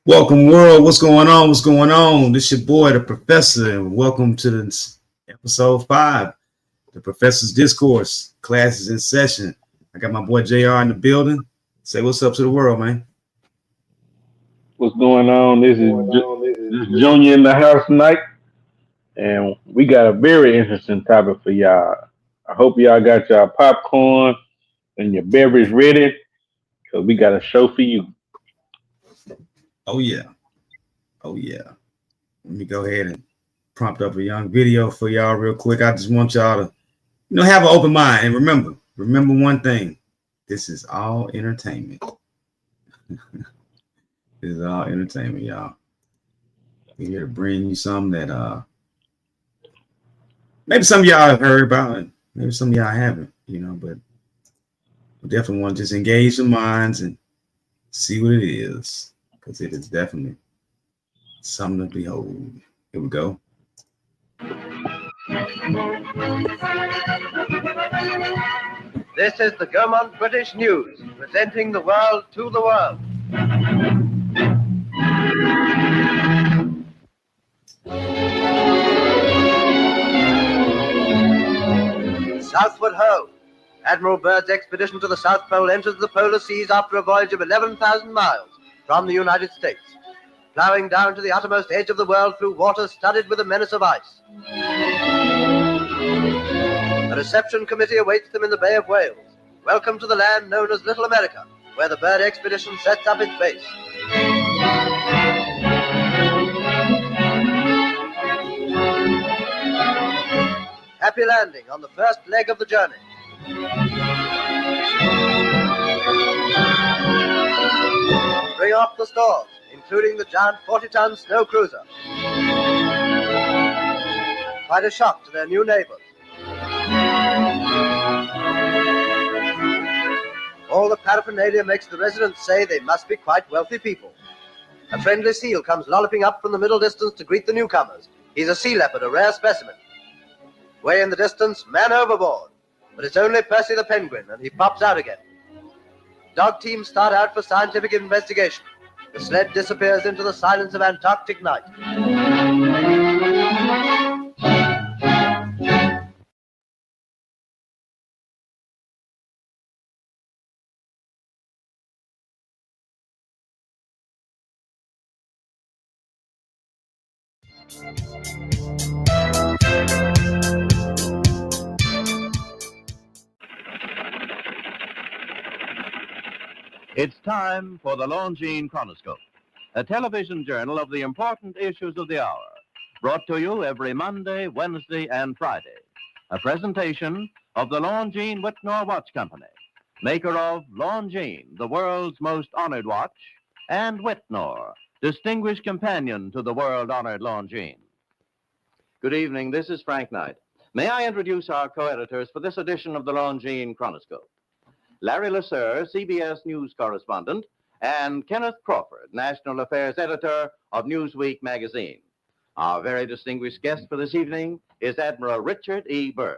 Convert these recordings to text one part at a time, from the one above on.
Welcome, world. What's going on? What's going on? This your boy, the Professor, and welcome to the episode 5, the Professor's Discourse. Classes in session. I got my boy JR in the building. Say what's up to the world, man. What's going on? This is Junior in the house tonight, and we got a very interesting topic for y'all. I hope y'all got y'all popcorn and your beverage ready, cause we got a show for you. Oh yeah, oh yeah. Let me go ahead and prompt up a young video for y'all real quick. I just want y'all to, have an open mind and remember one thing. This is all entertainment. This is all entertainment, y'all. We're here to bring you something that maybe some of y'all have heard about it, maybe some of y'all haven't, but we definitely want to just engage the minds and see what it is, because it is definitely something to behold. Here we go. This is the Gaumont British News, presenting the world to the world. Southward ho! Admiral Byrd's expedition to the South Pole enters the polar seas after a voyage of 11,000 miles from the United States, plowing down to the uttermost edge of the world through waters studded with the menace of ice. A reception committee awaits them in the Bay of Whales. Welcome to the land known as Little America, where the Byrd expedition sets up its base. Happy landing on the first leg of the journey. Bring off the stores, including the giant 40-ton snow cruiser. Quite a shock to their new neighbors. All the paraphernalia makes the residents say they must be quite wealthy people. A friendly seal comes lolloping up from the middle distance to greet the newcomers. He's a sea leopard, a rare specimen. Way in the distance, man overboard. But it's only Percy the penguin, and he pops out again. Dog teams start out for scientific investigation. The sled disappears into the silence of Antarctic night. It's time for the Longines Chronoscope, a television journal of the important issues of the hour, brought to you every Monday, Wednesday, and Friday. A presentation of the Longines Whitnor Watch Company, maker of Longines, the world's most honored watch, and Whitnor, distinguished companion to the world-honored Longines. Good evening. This is Frank Knight. May I introduce our co-editors for this edition of the Longines Chronoscope? Larry Lasser, CBS News correspondent, and Kenneth Crawford, National Affairs Editor of Newsweek magazine. Our very distinguished guest for this evening is Admiral Richard E. Byrd.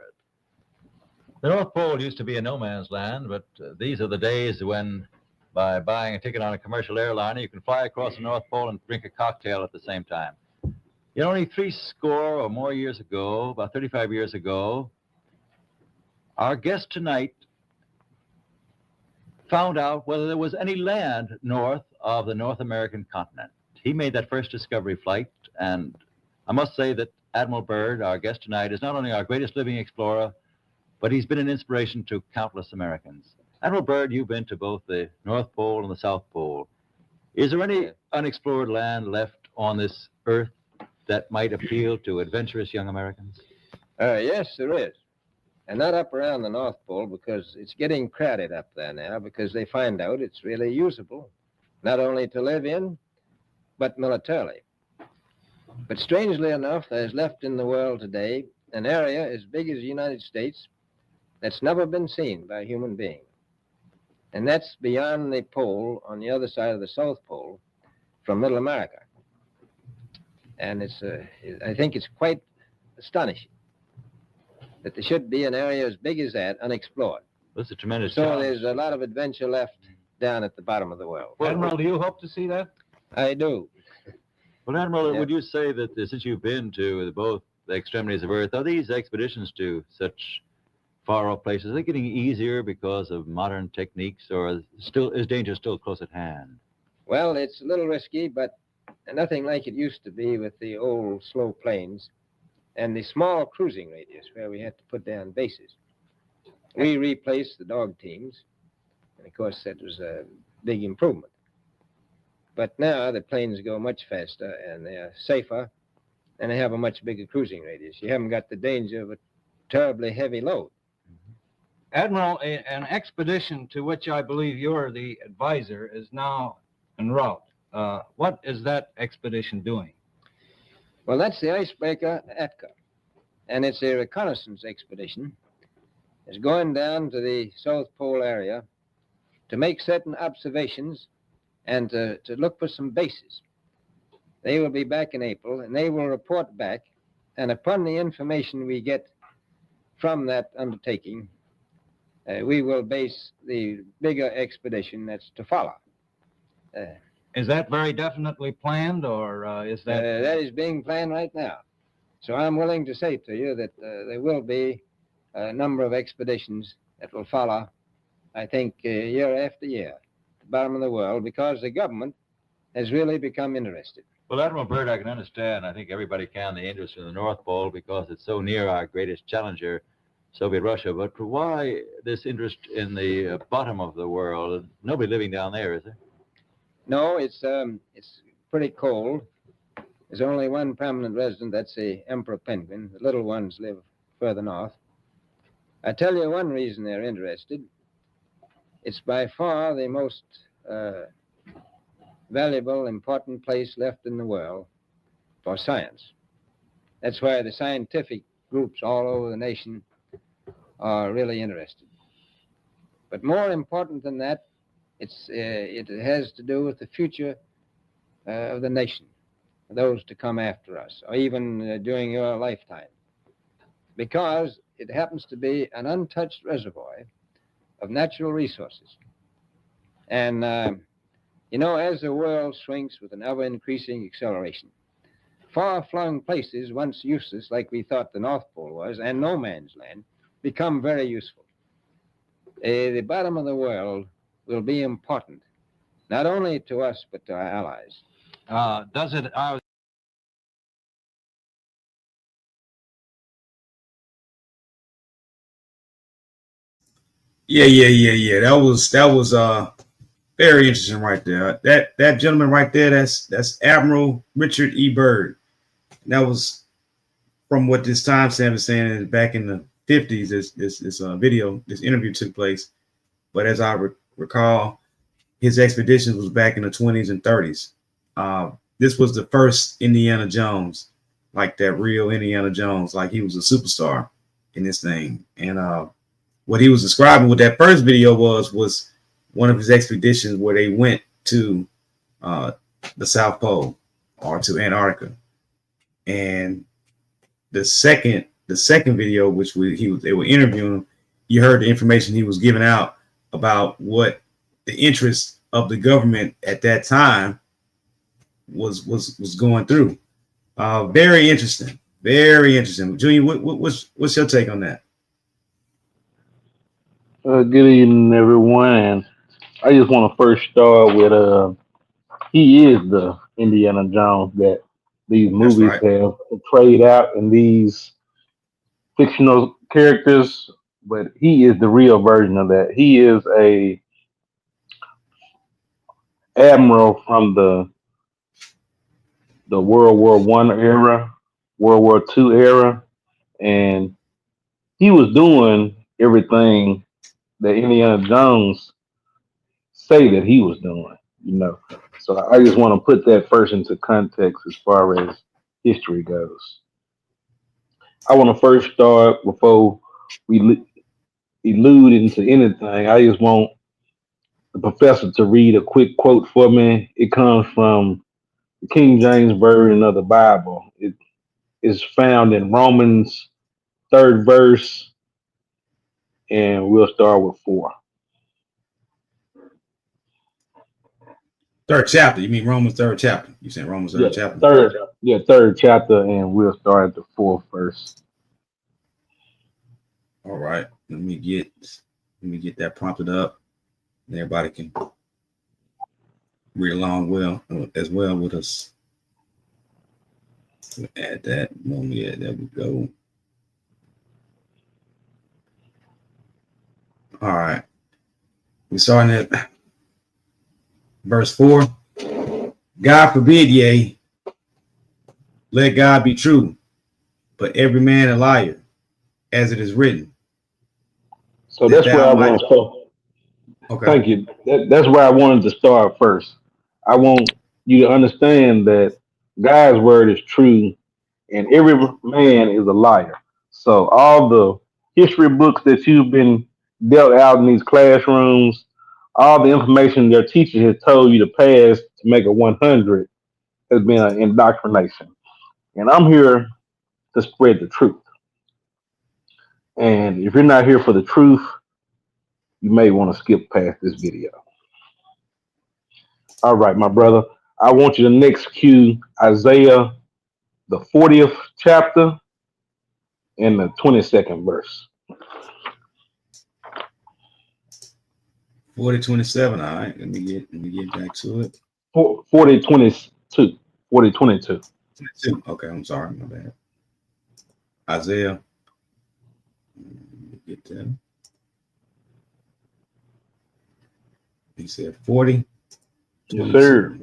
The North Pole used to be a no man's land, but these are the days when, by buying a ticket on a commercial airliner, you can fly across the North Pole and drink a cocktail at the same time. You know, only 30 or more years ago, about 35 years ago, our guest tonight found out whether there was any land north of the North American continent. He made that first discovery flight, and I must say that Admiral Byrd, our guest tonight, is not only our greatest living explorer, but he's been an inspiration to countless Americans. Admiral Byrd, you've been to both the North Pole and the South Pole. Is there any unexplored land left on this earth that might appeal to adventurous young Americans? Yes, there is. And not up around the North Pole, because it's getting crowded up there now, because they find out it's really usable, not only to live in, but militarily. But strangely enough, there's left in the world today an area as big as the United States that's never been seen by a human being. And that's beyond the pole on the other side of the South Pole from Middle America. And I think it's quite astonishing that there should be an area as big as that unexplored. That's a tremendous So challenge. there's a lot of adventure left down at the bottom of the world. Admiral, do you hope to see that? I do. Well, Admiral, Yeah. would you say that since you've been to both the extremities of Earth, are these expeditions to such far-off places, are they getting easier because of modern techniques, or is danger still close at hand? Well, it's a little risky, but nothing like it used to be with the old slow planes and the small cruising radius where we had to put down bases. We replaced the dog teams, and of course that was a big improvement. But now the planes go much faster and they're safer, and they have a much bigger cruising radius. You haven't got the danger of a terribly heavy load. Admiral, an expedition to which I believe you're the advisor is now en route. What is that expedition doing? Well, that's the icebreaker Atka, and it's a reconnaissance expedition. It's going down to the South Pole area to make certain observations and to look for some bases. They will be back in April, and they will report back, and upon the information we get from that undertaking, we will base the bigger expedition that's to follow. Is that very definitely planned, or is that... That is being planned right now. So I'm willing to say to you that there will be a number of expeditions that will follow, I think, year after year, at the bottom of the world, because the government has really become interested. Well, Admiral Byrd, I can understand, I think everybody can, the interest in the North Pole because it's so near our greatest challenger, Soviet Russia. But why this interest in the bottom of the world? Nobody living down there, is there? No, it's pretty cold. There's only one permanent resident, that's the emperor penguin. The little ones live further north. I tell you one reason they're interested. It's by far the most valuable, important place left in the world for science. That's why the scientific groups all over the nation are really interested. But more important than that, it has to do with the future of the nation, those to come after us, or even during your lifetime, because it happens to be an untouched reservoir of natural resources. And, as the world shrinks with an ever-increasing acceleration, far-flung places, once useless, like we thought the North Pole was, and no man's land, become very useful. The bottom of the world will be important, not only to us, but to our allies. Does it... Yeah. That was very interesting right there. That gentleman right there, that's Admiral Richard E. Byrd. That was from what this timestamp is saying back in the 50s. This interview took place. But as I recall, his expedition was back in the 20s and 30s. This was the first Indiana Jones, like that real Indiana Jones, like he was a superstar in this thing. And what he was describing with that first video was one of his expeditions where they went to the South Pole or to Antarctica. And the second video, which they were interviewing him, you heard the information he was giving out about what the interest of the government at that time was going through. Very interesting. Junior, what's your take on that? Good evening, everyone. And I just want to first start with he is the Indiana Jones that these movies right. have portrayed out in these fictional characters, but he is the real version of that. He is a admiral from the World War I era, World War II era, and he was doing everything that Indiana Jones say that he was doing. So I just want to put that first into context as far as history goes. I want to first start before we allude into anything. I just want the professor to read a quick quote for me. It comes from the King James Version of the Bible. It is found in Romans 3rd verse, and we'll start with 4. Third chapter. You mean Romans third chapter? You saying Romans third chapter? Third chapter, and we'll start at the 4th verse. All right. Let me get that prompted up, and everybody can read along as well with us. We'll add that. Yeah, there we go. All right. We're starting at verse 4. God forbid, yea, let God be true, but every man a liar, as it is written. So that's where I want to start. Okay. Thank you. That's where I wanted to start first. I want you to understand that God's word is true and every man is a liar. So all the history books that you've been dealt out in these classrooms, all the information their teacher has told you to pass to make a 100 has been an indoctrination. And I'm here to spread the truth. And if you're not here for the truth, you may want to skip past this video. All right, my brother. I want you to next cue Isaiah, the 40th chapter, and the 22nd verse. 40:27. All right. Let me get back to it. 40:22. 40:22. 22. Okay, I'm sorry, my bad. Isaiah. Get that. He said 40. Yes, sir.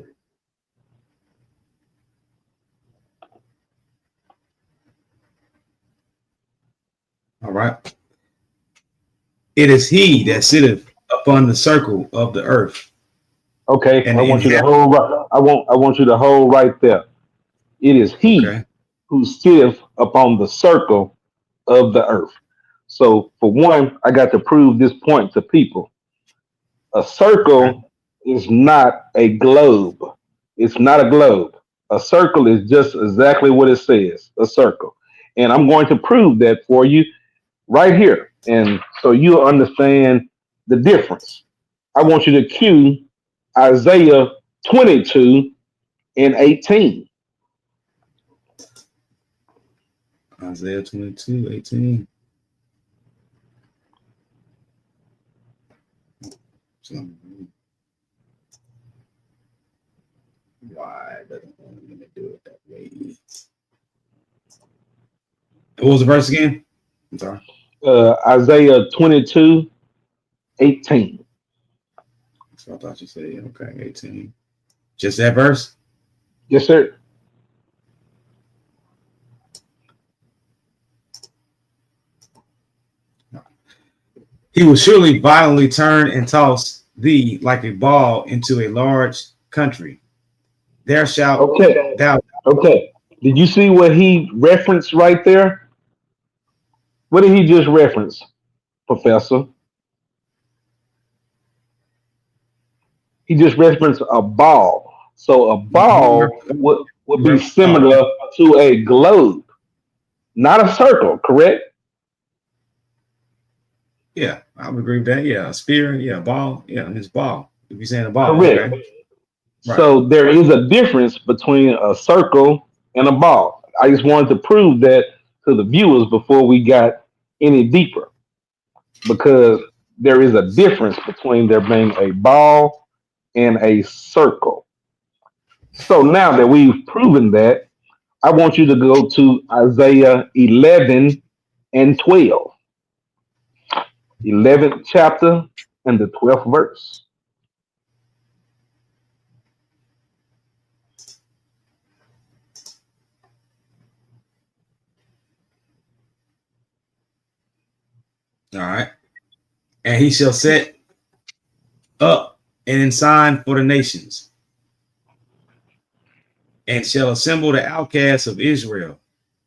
All right. It is he that sitteth upon the circle of the earth. Okay, and I want you to hold right. I want you to hold right there. It is he who sitteth upon the circle of the earth. So for one, I got to prove this point to people. A circle is not a globe. It's not a globe. A circle is just exactly what it says, a circle. And I'm going to prove that for you right here. And so you'll understand the difference. I want you to cue Isaiah 22 and 18. Isaiah 22, 18. Why doesn't want me to do it that way? What was the verse again? I'm sorry. Isaiah 22, 18. So I thought you said, okay, 18. Just that verse? Yes, sir. He will surely violently turn and toss thee like a ball into a large country. There shalt thou. Okay. Did you see what he referenced right there? What did he just reference, Professor? He just referenced a ball. So a ball would be similar to a globe, not a circle, correct? Yeah, I would agree with that. Yeah, a spear, yeah, a ball, yeah, and it's ball. If you're saying a ball, correct. Okay. Right. So there is a difference between a circle and a ball. I just wanted to prove that to the viewers before we got any deeper, because there is a difference between there being a ball and a circle. So now that we've proven that, I want you to go to Isaiah 11 and 12. 11th chapter and the 12th verse. All right. And he shall set up an ensign for the nations, and shall assemble the outcasts of Israel,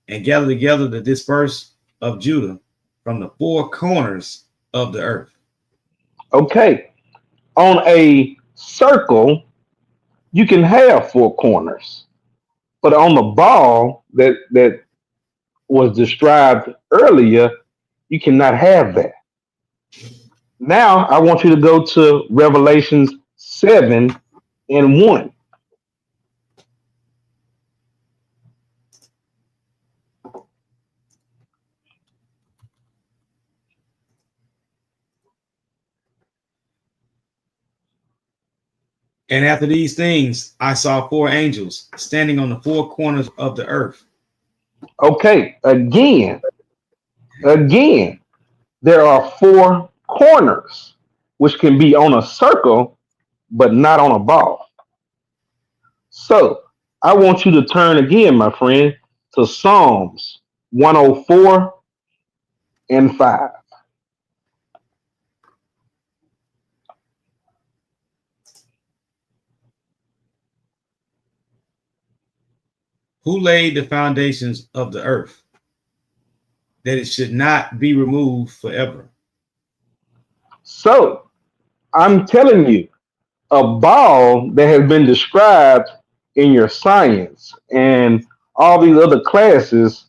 and gather together the dispersed of Judah from the four corners of the earth. Okay. On a circle, you can have four corners. But on the ball that was described earlier, you cannot have that. Now I want you to go to Revelations 7 and 1. And after these things, I saw 4 angels standing on the 4 corners of the earth. Okay, again, there are 4 corners, which can be on a circle, but not on a ball. So I want you to turn again, my friend, to Psalms 104 and 5. Who laid the foundations of the earth, that it should not be removed forever? So I'm telling you, a ball that has been described in your science and all these other classes,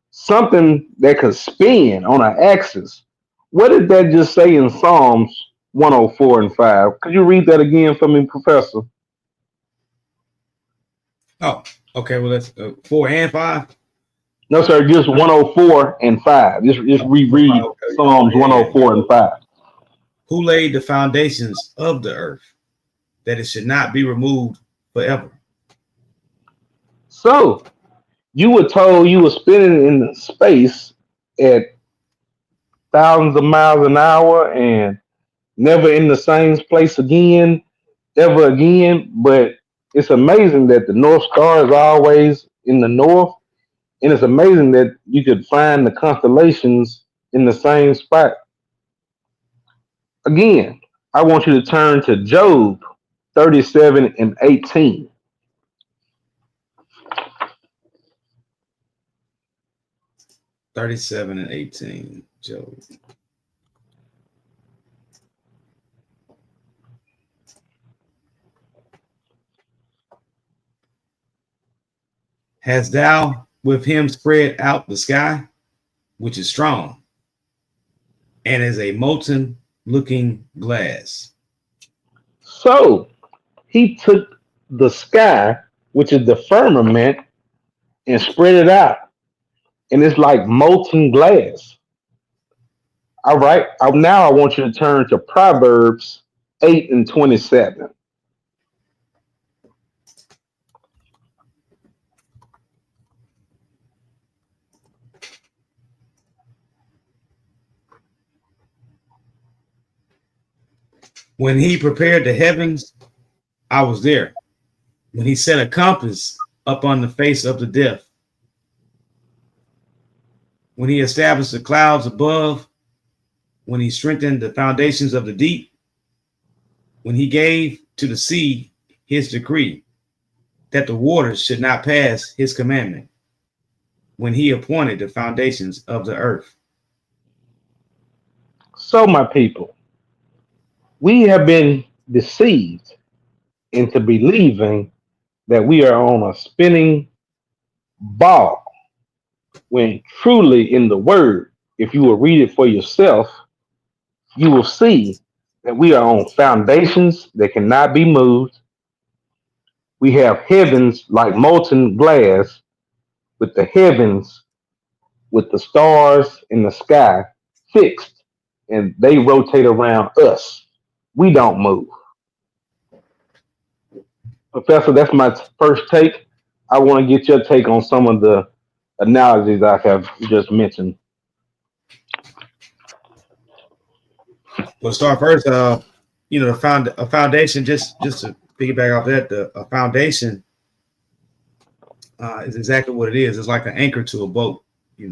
something that could spin on an axis. What did that just say in Psalms 104 and 5? Could you read that again for me, Professor? Oh, okay. Well, that's 4 and 5. No, sir, just 104 and 5. Just reread Okay. Psalms Yeah, 104 and 5. Who laid the foundations of the earth, that it should not be removed forever? So you were told you were spinning in space at thousands of miles an hour and never in the same place again, ever again. But it's amazing that the North Star is always in the north, and it's amazing that you could find the constellations in the same spot. Again, I want you to turn to Job 37 and 18. 37 and 18, Job. Hast thou with him spread out the sky, which is strong, and is a molten looking glass? So he took the sky, which is the firmament, and spread it out, and it's like molten glass. All right. Now I want you to turn to Proverbs 8 and 27. When he prepared the heavens, I was there. When he set a compass up on the face of the depth, when he established the clouds above, when he strengthened the foundations of the deep, when he gave to the sea his decree, that the waters should not pass his commandment, when he appointed the foundations of the earth. So, my people, we have been deceived into believing that we are on a spinning ball, when truly in the word, if you will read it for yourself, you will see that we are on foundations that cannot be moved. We have heavens like molten glass, with the heavens with the stars in the sky fixed, and they rotate around us. We don't move. Professor, that's my first take. I want to get your take on some of the analogies I have just mentioned. We'll start first. A foundation. Just to piggyback off that, a foundation is exactly what it is. It's like an anchor to a boat. You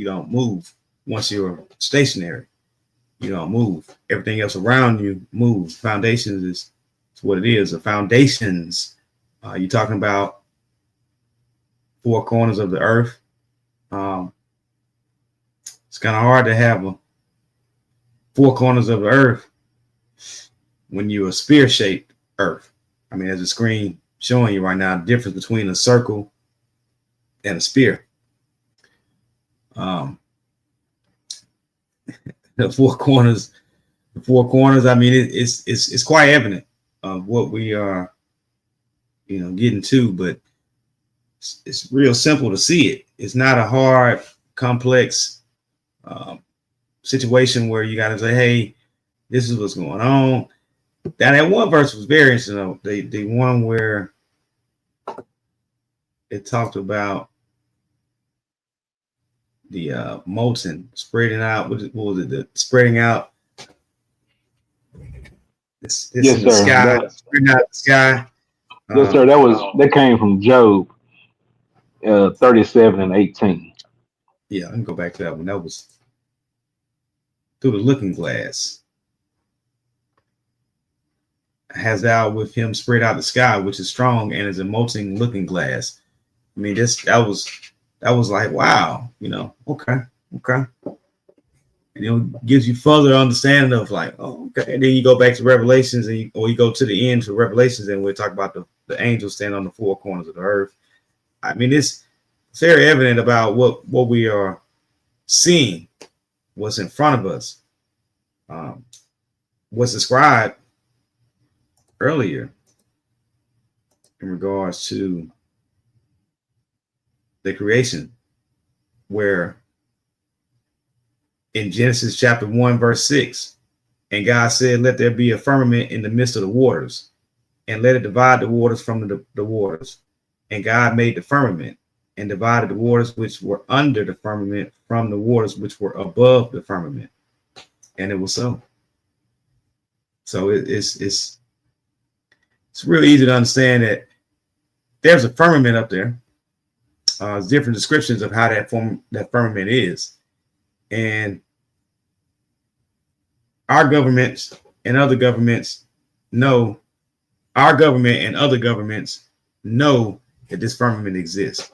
don't move once you're stationary. You don't move. Everything else around you moves. Foundations is what it is. The foundations. You're talking about 4 corners of the earth. It's kind of hard to have 4 corners of the earth when you're a spear-shaped earth. I mean, there's a screen showing you right now the difference between a circle and a spear. The 4 corners. I mean, it's quite evident of what we are getting to, but it's real simple to see it. It's not a hard, complex situation where you got to say, hey, this is what's going on. That one verse was very interesting, though. The one where it talked about the molten spreading out. What was it? The spreading out. This Yes, in the sir. sky, spreading out the sky. Yes, sir. That came from Job 37 and 18. Yeah, I can go back to that one. That was through the looking glass. Has thou with him spread out the sky, which is strong and is a molten looking glass. I mean, that was like, wow, okay. And gives you further understanding of like, oh, okay. And then you go back to Revelations, or you go to the end to Revelations, and we'll talk about the angels standing on the four corners of the earth. I mean, it's very evident about what we are seeing, what's in front of us, what's described earlier in regards to the creation, where in Genesis chapter 1, verse 6, and God said, let there be a firmament in the midst of the waters, and let it divide the waters from the waters. And God made the firmament and divided the waters which were under the firmament from the waters which were above the firmament. And it was so. So it's real easy to understand that there's a firmament up there. There's different descriptions of how that firmament is. And our governments and other governments know, our government and other governments know that this firmament exists.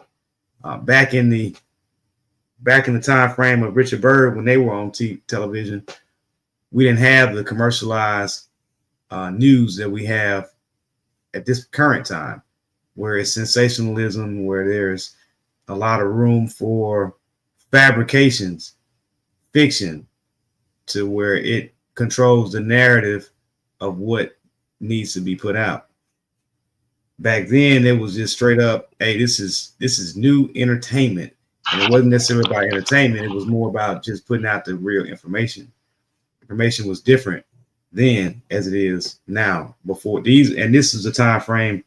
Back in the time frame of Richard Byrd, when they were on television, we didn't have the commercialized news that we have at this current time, where it's sensationalism, where there's a lot of room for fabrications, fiction, to where it controls the narrative of what needs to be put out. Back then, it was just straight up, hey, this is new entertainment. And it wasn't necessarily about entertainment. It was more about just putting out the real information. Information was different then as it is now. Before these, and this is a time frame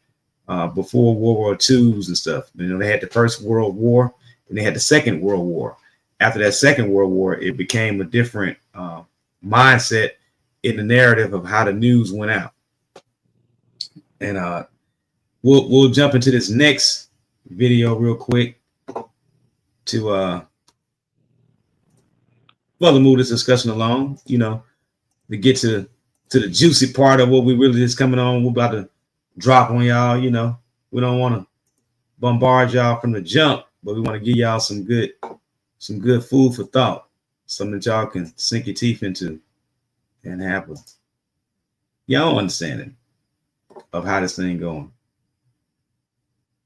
before World War IIs and stuff. They had the First World War and they had the Second World War. After that Second World War, it became a different mindset in the narrative of how the news went out. And we'll jump into this next video real quick to further move this discussion along, to get to the juicy part of what we really is coming on. We're about to drop on y'all. We don't want to bombard y'all from the jump, but we want to give y'all some good food for thought, something that y'all can sink your teeth into and have your own understanding of how this thing going.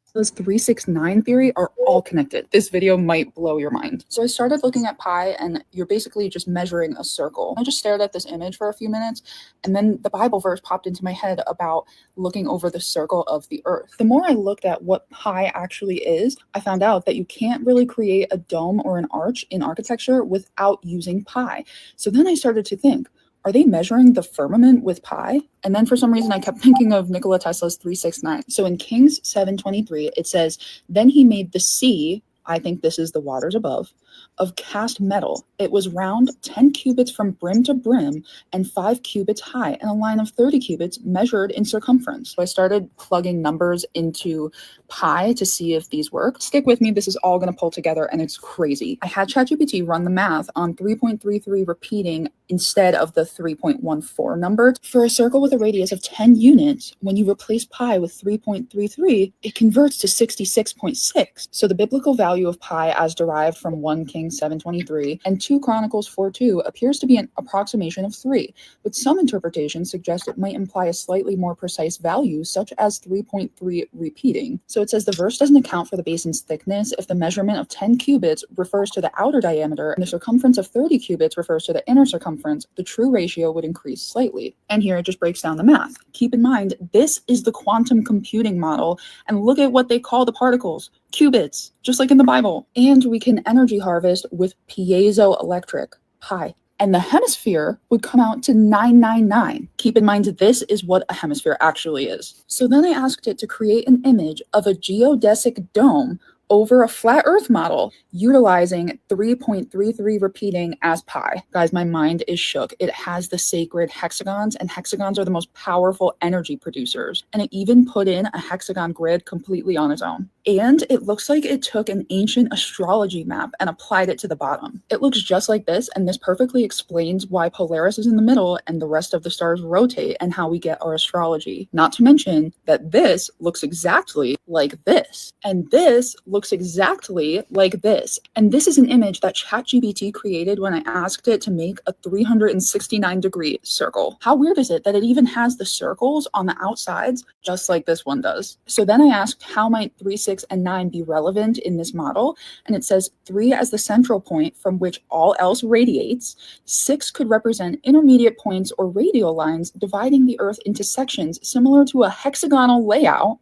Tesla's 369 theory are all connected. This video might blow your mind. So I started looking at pi, and you're basically just measuring a circle. I just stared at this image for a few minutes, and then the Bible verse popped into my head about looking over the circle of the earth. The more I looked at what pi actually is, I found out that you can't really create a dome or an arch in architecture without using pi. So then I started to think, are they measuring the firmament with pi? And then for some reason, I kept thinking of Nikola Tesla's 369. So in Kings 7:23, it says, then he made the sea, I think this is the waters above, of cast metal. It was round 10 cubits from brim to brim and 5 cubits high, and a line of 30 cubits measured in circumference. So I started plugging numbers into pi to see if these work. Stick with me, this is all going to pull together, and it's crazy. I had ChatGPT run the math on 3.33 repeating instead of the 3.14 number. For a circle with a radius of 10 units, when you replace pi with 3.33, it converts to 66.6. So the biblical value of pi as derived from 1 Kings 7:23, and 2 Chronicles 4:2 appears to be an approximation of 3, but some interpretations suggest it might imply a slightly more precise value, such as 3.3 repeating. So it says the verse doesn't account for the basin's thickness if the measurement of 10 cubits refers to the outer diameter and the circumference of 30 cubits refers to the inner circumference. The true ratio would increase slightly. And here it just breaks down the math. Keep in mind, this is the quantum computing model, and look at what they call the particles. Qubits, just like in the Bible. And we can energy harvest with piezoelectric, pi. And the hemisphere would come out to 999. Keep in mind, this is what a hemisphere actually is. So then I asked it to create an image of a geodesic dome over a flat earth model utilizing 3.33 repeating as pi. Guys, my mind is shook. It has the sacred hexagons, and hexagons are the most powerful energy producers. And it even put in a hexagon grid completely on its own. And it looks like it took an ancient astrology map and applied it to the bottom. It looks just like this, and this perfectly explains why Polaris is in the middle and the rest of the stars rotate and how we get our astrology. Not to mention that this looks exactly like this, and this looks exactly like this. And this is an image that ChatGPT created when I asked it to make a 369-degree circle. How weird is it that it even has the circles on the outsides, just like this one does? So then I asked, how might 3, 6, and 9 be relevant in this model? And it says 3 as the central point from which all else radiates. 6 could represent intermediate points or radial lines dividing the Earth into sections similar to a hexagonal layout.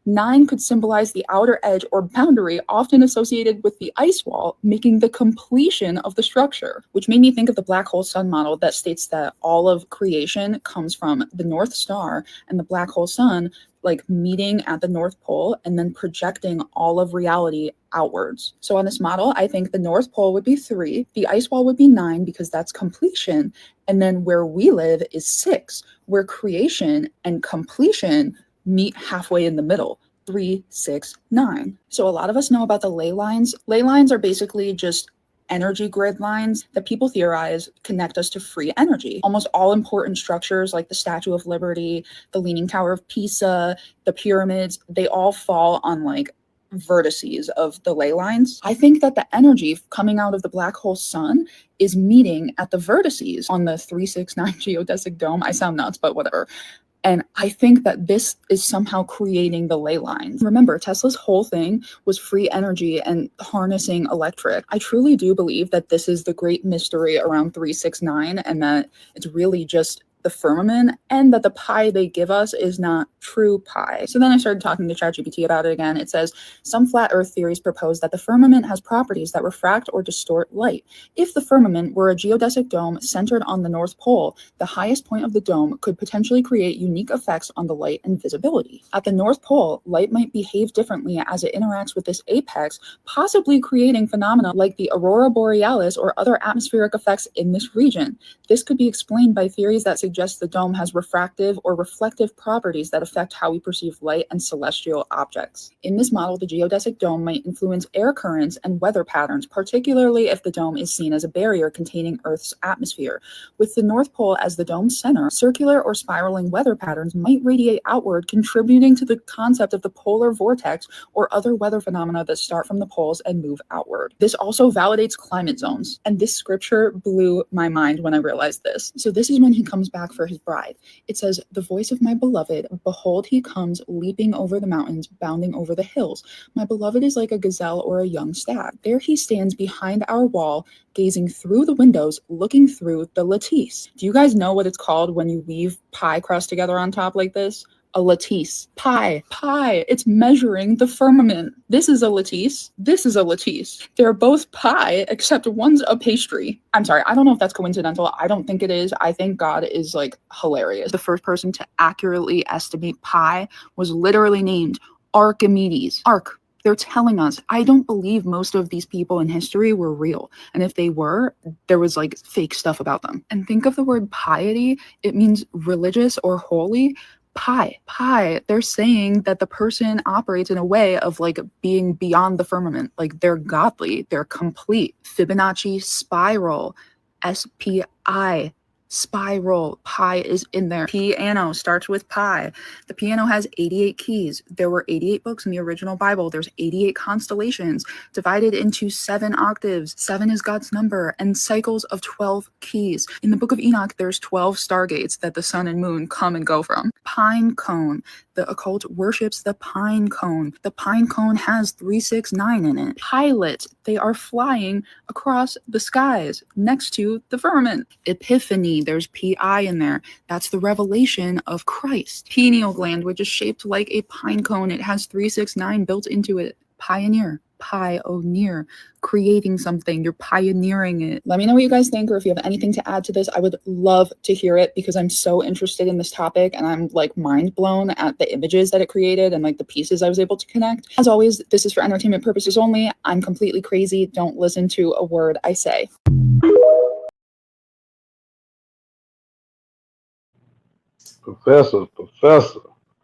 9 could symbolize the outer edge or boundary, often associated with the ice wall, making the completion of the structure, which made me think of the black hole sun model that states that all of creation comes from the North Star and the black hole sun, like meeting at the North Pole and then projecting all of reality outwards. So on this model, I think the North Pole would be 3, the ice wall would be 9 because that's completion, and then where we live is 6, where creation and completion meet halfway in the middle. 3, 6, 9. So a lot of us know about the ley lines. Ley lines are basically just energy grid lines that people theorize connect us to free energy. Almost all important structures like the Statue of Liberty, the Leaning Tower of Pisa, the pyramids, they all fall on like vertices of the ley lines. I think that the energy coming out of the black hole sun is meeting at the vertices on the 369 geodesic dome. I sound nuts, but whatever. And I think that this is somehow creating the ley lines. Remember, Tesla's whole thing was free energy and harnessing electric. I truly do believe that this is the great mystery around 369 and that it's really just the firmament, and that the pi they give us is not true pi. So then I started talking to ChatGPT about it again. It says, some flat earth theories propose that the firmament has properties that refract or distort light. If the firmament were a geodesic dome centered on the North Pole, the highest point of the dome could potentially create unique effects on the light and visibility. At the North Pole, light might behave differently as it interacts with this apex, possibly creating phenomena like the aurora borealis or other atmospheric effects in this region. This could be explained by theories that suggest the dome has refractive or reflective properties that affect how we perceive light and celestial objects. In this model, the geodesic dome might influence air currents and weather patterns, particularly if the dome is seen as a barrier containing Earth's atmosphere. With the North Pole as the dome's center, circular or spiraling weather patterns might radiate outward, contributing to the concept of the polar vortex or other weather phenomena that start from the poles and move outward. This also validates climate zones, and this scripture blew my mind when I realized this. So this is when he comes back for his bride. It says, the voice of my beloved, behold, he comes leaping over the mountains, bounding over the hills. My beloved is like a gazelle or a young stag. There he stands behind our wall, gazing through the windows, looking through the lattice. Do you guys know what it's called when you weave pie crust together on top like this? A lattice. Pi. It's measuring the firmament. This is a lattice. This is a lattice. They're both pi, except one's a pastry. I'm sorry, I don't know if that's coincidental. I don't think it is. I think God is like hilarious. The first person to accurately estimate pi was literally named Archimedes. Arc. They're telling us. I don't believe most of these people in history were real. And if they were, there was like fake stuff about them. And think of the word piety. It means religious or holy. Pi. They're saying that the person operates in a way of like being beyond the firmament. Like they're godly, they're complete. Fibonacci spiral, SPI, spiral. Pi is in there. Piano starts with pi. The piano has 88 keys. There were 88 books in the original Bible. There's 88 constellations divided into 7 octaves. 7 is God's number, and cycles of 12 keys. In the book of Enoch, there's 12 stargates that the sun and moon come and go from. Pine cone. The occult worships the pine cone. The pine cone has 369 in it. Pilot. They are flying across the skies next to the firmament. Epiphany. There's pi in there. That's the revelation of Christ. Pineal gland, which is shaped like a pine cone. It has 369 built into it. Pioneer. Pioneer. Creating something. You're pioneering it. Let me know what you guys think, or if you have anything to add to this. I would love to hear it, because I'm so interested in this topic, and I'm like mind blown at the images that it created and like the pieces I was able to connect. As always, this is for entertainment purposes only. I'm completely crazy. Don't listen to a word I say. Professor,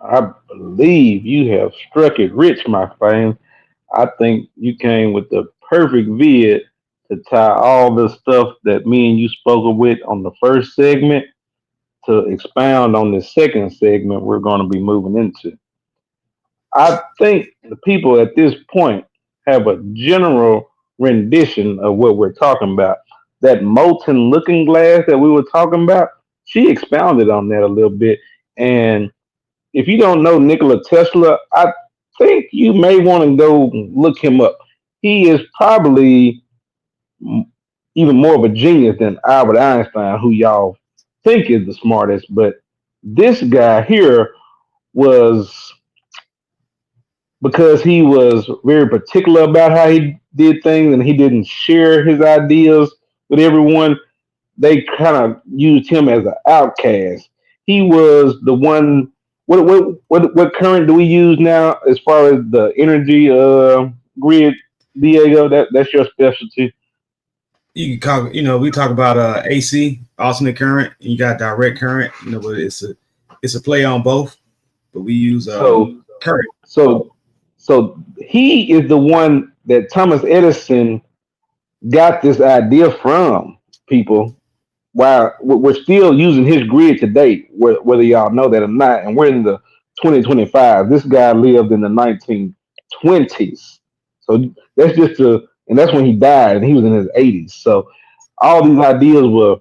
I believe you have struck it rich, my friend. I think you came with the perfect vid to tie all the stuff that me and you spoke with on the first segment to expound on the second segment we're going to be moving into. I think the people at this point have a general rendition of what we're talking about. That molten looking glass that we were talking about, she expounded on that a little bit. And if you don't know Nikola Tesla, I think you may want to go look him up. He is probably even more of a genius than Albert Einstein, who y'all think is the smartest. But this guy here was, because he was very particular about how he did things and he didn't share his ideas with everyone, they kind of used him as an outcast. He was the one. What current do we use now as far as the energy grid, Diego? That's your specialty. You can call, we talk about AC, alternate current, and you got direct current, but it's a play on both, but we use current. So he is the one that Thomas Edison got this idea from, people. While we're still using his grid today, whether y'all know that or not, and we're in the 2025. This guy lived in the 1920s, so that's and that's when he died, and he was in his 80s. So all these ideas were,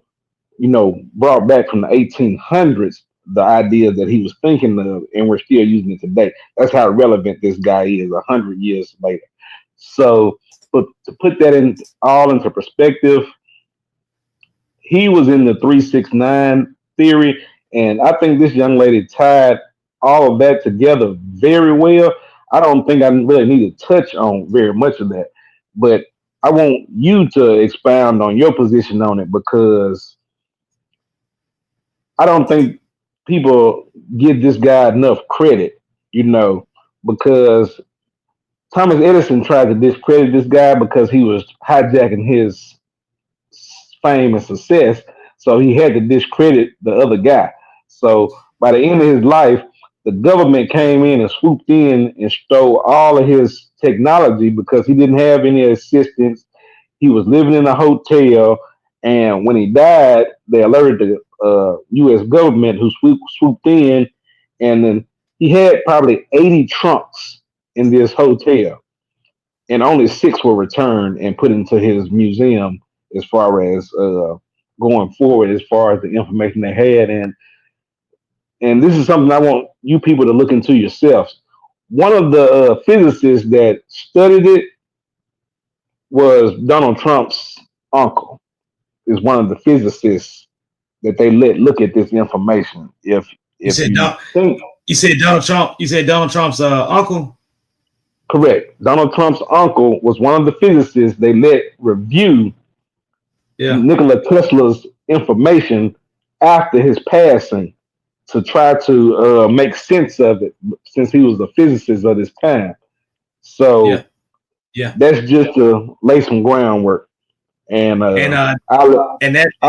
brought back from the 1800s. The idea that he was thinking of, and we're still using it today. That's how relevant this guy is 100 years later. So, but to put that into perspective, he was in the 369 theory, and I think this young lady tied all of that together very well. I don't think I really need to touch on very much of that, but I want you to expound on your position on it, because I don't think people give this guy enough credit, because Thomas Edison tried to discredit this guy because he was hijacking his fame and success. So he had to discredit the other guy. So by the end of his life, the government came in and swooped in and stole all of his technology because he didn't have any assistance. He was living in a hotel. And when he died, they alerted the U.S. government, who swooped in. And then he had probably 80 trunks in this hotel, and only 6 were returned and put into his museum as far as going forward, as far as the information they had. And this is something I want you people to look into yourselves. One of the physicists that studied it was Donald Trump's uncle, is one of the physicists that they let look at this information. If You said think Donald Trump's uncle? Correct. Donald Trump's uncle was one of the physicists they let review Nikola Tesla's information after his passing, to try to make sense of it, since he was the physicist of his time. So that's just to lay some groundwork. And I'll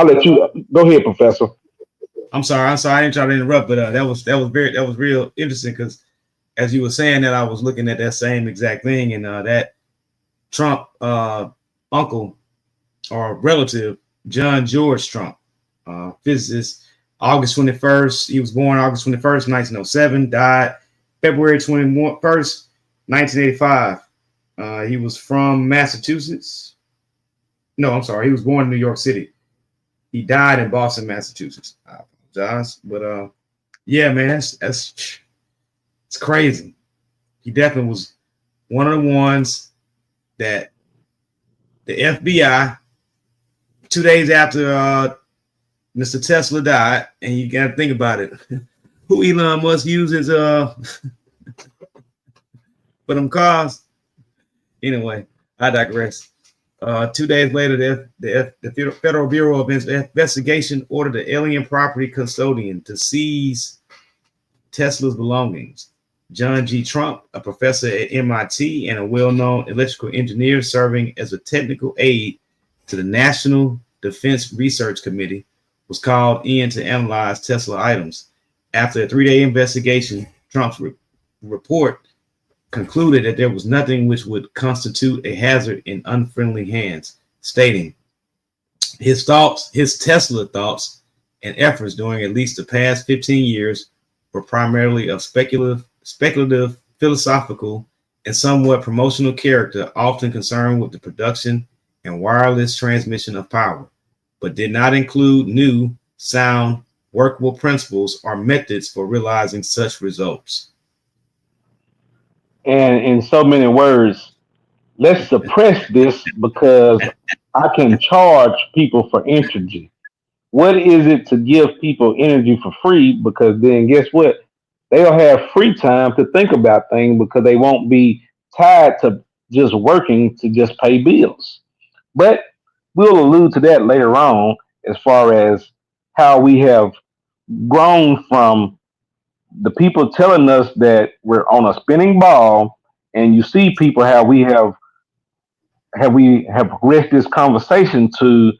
let you go ahead, Professor. I'm sorry. I didn't try to interrupt, but that was real interesting, because as you were saying that, I was looking at that same exact thing, and that Trump uncle or relative, John George Trump, physicist. August 21st, he was born August 21st, 1907, died February 21st, 1985. He was from Massachusetts. No, I'm sorry. He was born in New York City. He died in Boston, Massachusetts. I apologize. But yeah, man, it's crazy. He definitely was one of the ones that the FBI, 2 days after Mr. Tesla died, and you got to think about it. Who Elon Musk uses for them cars? Anyway, I digress. 2 days later, the Federal Bureau of Investigation ordered the alien property custodian to seize Tesla's belongings. John G. Trump, a professor at MIT and a well-known electrical engineer serving as a technical aide to the National Defense Research Committee, was called in to analyze Tesla items. After a 3-day investigation, Trump's report concluded that there was nothing which would constitute a hazard in unfriendly hands, stating his Tesla thoughts and efforts during at least the past 15 years were primarily of speculative, philosophical, and somewhat promotional character, often concerned with the production and wireless transmission of power, but did not include new, sound, workable principles or methods for realizing such results. And in so many words, let's suppress this because I can charge people for energy. What is it to give people energy for free? Because then guess what? They'll have free time to think about things because they won't be tied to just working to just pay bills. But we'll allude to that later on as far as how we have grown from the people telling us that we're on a spinning ball, and you see people how we have progressed this conversation to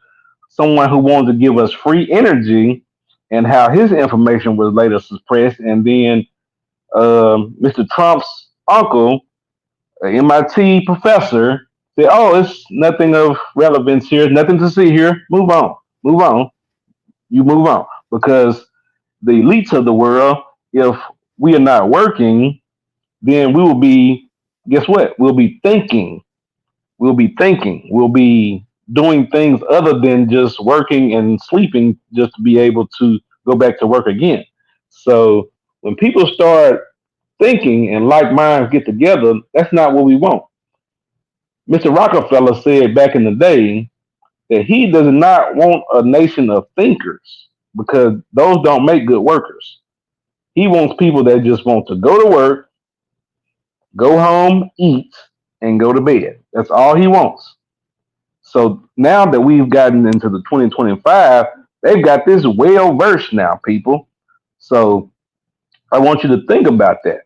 someone who wanted to give us free energy, and how his information was later suppressed, and then Mr. Trump's uncle, an MIT professor, said, "Oh, it's nothing of relevance here, nothing to see here. Move on, move on. You move on because the elites of the world, if we are not working, then we will be. Guess what? We'll be thinking. We'll be thinking. We'll be doing things other than just working and sleeping, just to be able to go back to work again. So when people start thinking and like minds get together, that's not what we want. Mr. Rockefeller said back in the day that he does not want a nation of thinkers because those don't make good workers. He wants people that just want to go to work, go home, eat, and go to bed. That's all he wants. So now that we've gotten into the 2025, they've got this well versed now, people. So I want you to think about that.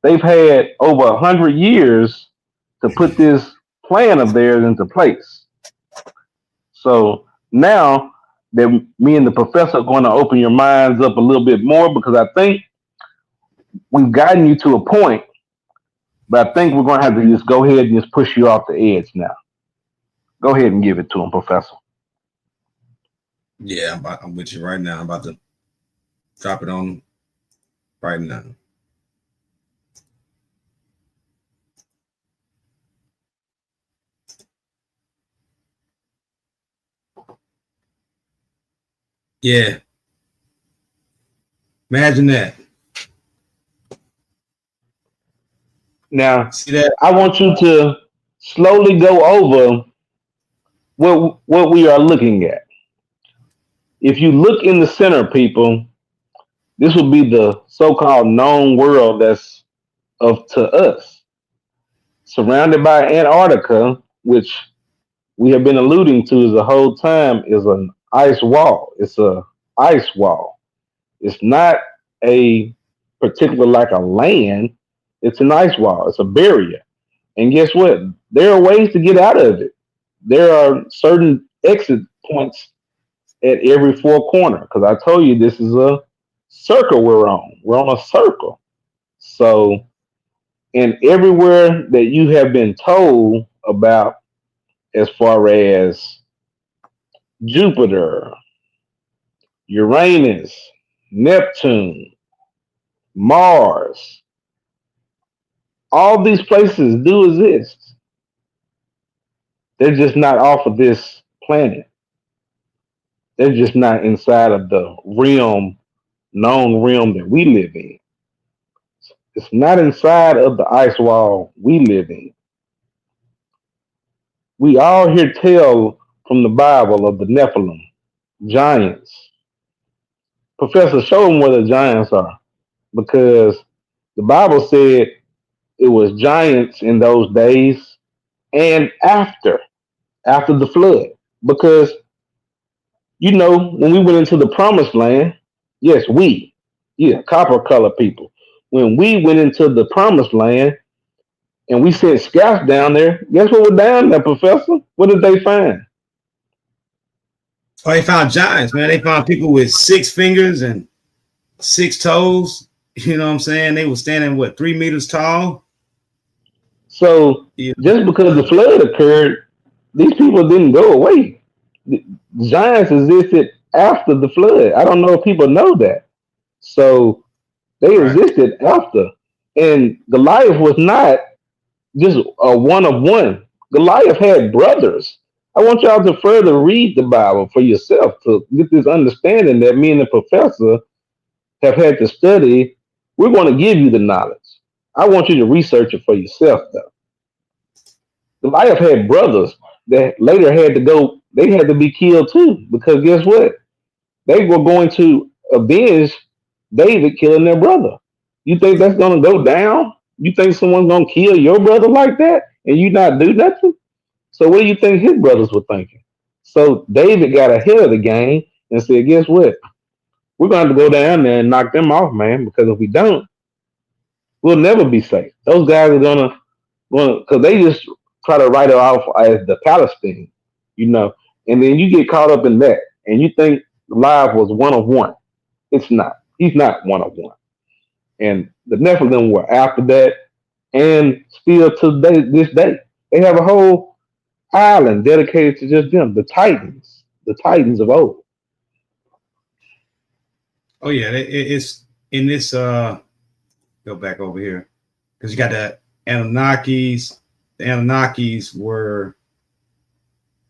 They've had over 100 years to put this plan of theirs into place. So now that me and the professor are going to open your minds up a little bit more, because I think we've gotten you to a point, but I think we're going to have to just go ahead and just push you off the edge now. Go ahead and give it to him, Professor. Yeah, I'm with you right now. I'm about to drop it on right now. Yeah. Imagine that. Now, See that? I want you to slowly go over what we are looking at. If you look in the center, people, this will be the so-called known world that's of to us, surrounded by Antarctica, which we have been alluding to the whole time is an ice wall. It's a ice wall. It's not a particular like a land. It's an ice wall. It's a barrier. And guess what? There are ways to get out of it. There are certain exit points at every four corner. Because I told you this is a circle we're on. We're on a circle. So, and everywhere that you have been told about as far as Jupiter, Uranus, Neptune, Mars. All these places do exist. They're just not off of this planet. They're just not inside of the known realm that we live in. It's not inside of the ice wall we live in. We all hear tell from the Bible of the Nephilim, giants. Professor, show them where the giants are, because the Bible said it was giants in those days and after the flood. Because when we went into the promised land, yes, copper color people, when we went into the promised land and we sent scouts down there, guess what was down there, Professor? What did they find? Oh, they found giants, man. They found people with 6 fingers and 6 toes. You know what I'm saying? They were standing, 3 meters tall? So just because the flood occurred, these people didn't go away. The giants existed after the flood. I don't know if people know that. So they existed after. And Goliath was not just a one of one. Goliath had brothers. I want y'all to further read the Bible for yourself to get this understanding that me and the professor have had to study. We're going to give you the knowledge. I want you to research it for yourself, though. Goliath had brothers that later had to go, they had to be killed too, because guess what? They were going to avenge David killing their brother. You think that's going to go down? You think someone's going to kill your brother like that and you not do nothing? So what do you think his brothers were thinking? So David got ahead of the game and said, guess what? We're going to have to go down there and knock them off, man, because if we don't, we'll never be safe. Those guys are going to, because they just try to write it off as the Palestine, and then you get caught up in that and you think Goliath was one of one. It's not. He's not one of one. And the Nephilim were after that, and still to this day, they have a whole island dedicated to just them, the Titans of old. Oh yeah, it's in this. Go back over here, because you got the Anunnakis. The Anunnakis were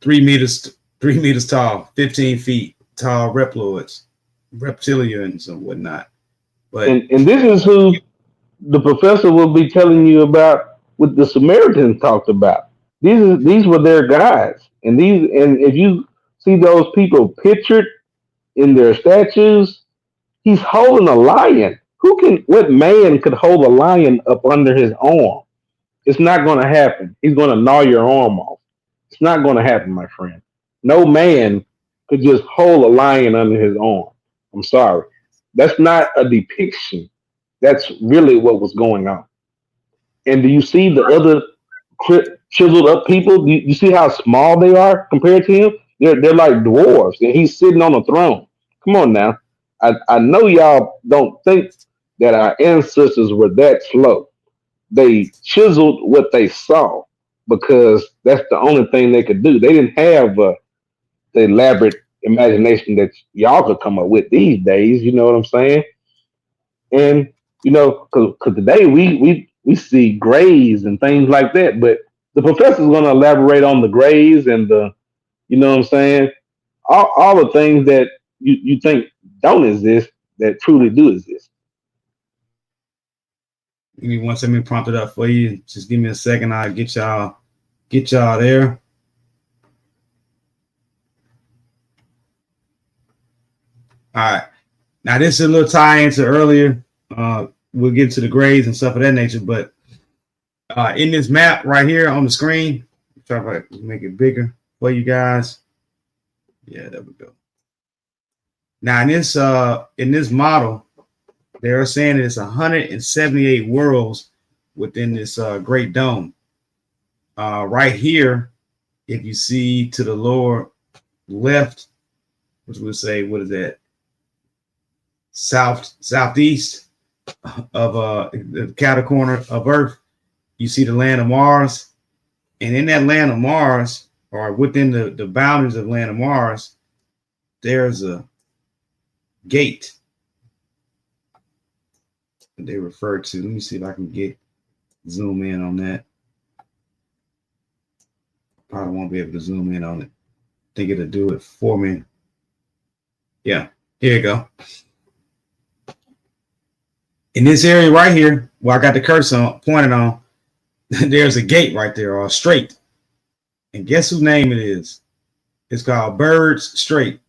3 meters tall, 15 feet tall reptiloids, reptilians and whatnot. But and this is who the professor will be telling you about what the Samaritans talked about. These were their guys, and if you see those people pictured in their statues, he's holding a lion. What man could hold a lion up under his arm? It's not going to happen. He's going to gnaw your arm off. It's not going to happen, my friend. No man could just hold a lion under his arm. I'm sorry. That's not a depiction. That's really what was going on. And do you see the other chiseled up people? Do you see how small they are compared to him? They're like dwarves, and he's sitting on a throne. Come on now. I know y'all don't think that our ancestors were that slow. They chiseled what they saw because that's the only thing they could do. They didn't have the elaborate imagination that y'all could come up with these days. You know what I'm saying? And because today we see grays and things like that, but the professor's going to elaborate on the grays and the, what I'm saying, all the things that you think don't exist that truly do exist. Give me one second, prompt it up for you. Just give me a second. I'll get y'all there. All right. Now this is a little tie into earlier. We'll get to the grades and stuff of that nature, but in this map right here on the screen, try to make it bigger for you guys. Yeah, there we go. Now in this model, they're saying it's 178 worlds within this great dome. Right here, if you see to the lower left, which we'll say, what is that? Southeast of the cattle corner of Earth, you see the land of Mars. And in that land of Mars, or within the boundaries of land of Mars, there's a gate that they refer to. Let me see if I can zoom in on that. Probably won't be able to zoom in on it. I think it'll do it for me. Yeah, here you go. In this area right here, where I got the cursor pointed on, there's a gate right there, or a strait. And guess whose name it is? It's called Byrd's Strait.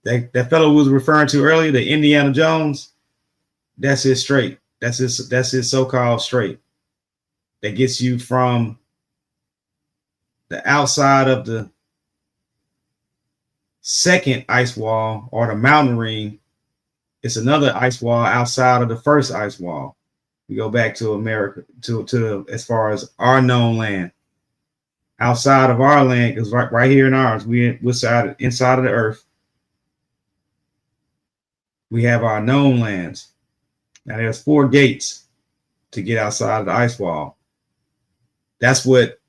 That fellow was referring to earlier, the Indiana Jones, that's his strait. That's his so-called strait. That gets you from the outside of the second ice wall, or the mountain ring. It's another ice wall outside of the first ice wall. We go back to America, to as far as our known land. Outside of our land, because right here in ours, we're inside of the earth. We have our known lands. Now there's 4 gates to get outside of the ice wall. That's what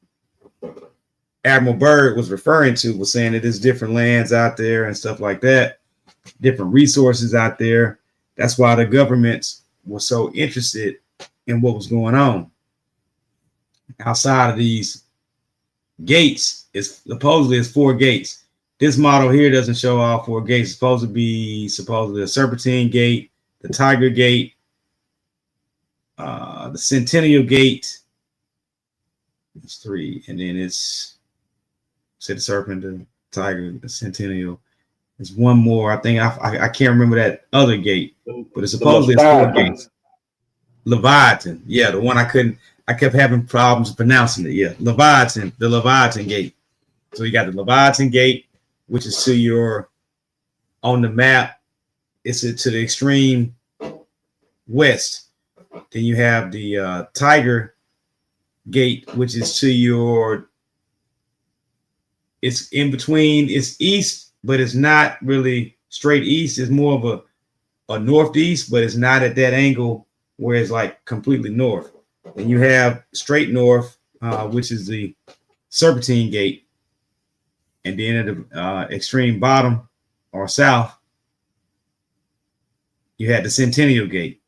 Admiral Byrd was referring to, was saying that there's different lands out there and stuff like that, different resources out there. That's why the governments were so interested in what was going on. Outside of these gates, is supposedly it's 4 gates. This model here doesn't show all 4 gates. It's supposed to be a Serpentine Gate, the Tiger Gate, the Centennial Gate. It's 3, and then it's the Serpent, the Tiger, the Centennial. There's one more. I think I can't remember that other gate, but it's supposedly 4 gates. Leviathan, yeah, the one I kept having problems pronouncing it. Yeah, Leviathan, the Leviathan Gate. So you got the Leviathan Gate, which is to your, on the map, it's to the extreme west. Then you have the Tiger Gate, which is to your, it's in between, it's east, but it's not really straight east. It's more of a northeast, but it's not at that angle where it's like completely north. And you have straight north, which is the Serpentine Gate. And then at the extreme bottom or south, you had the Centennial Gate,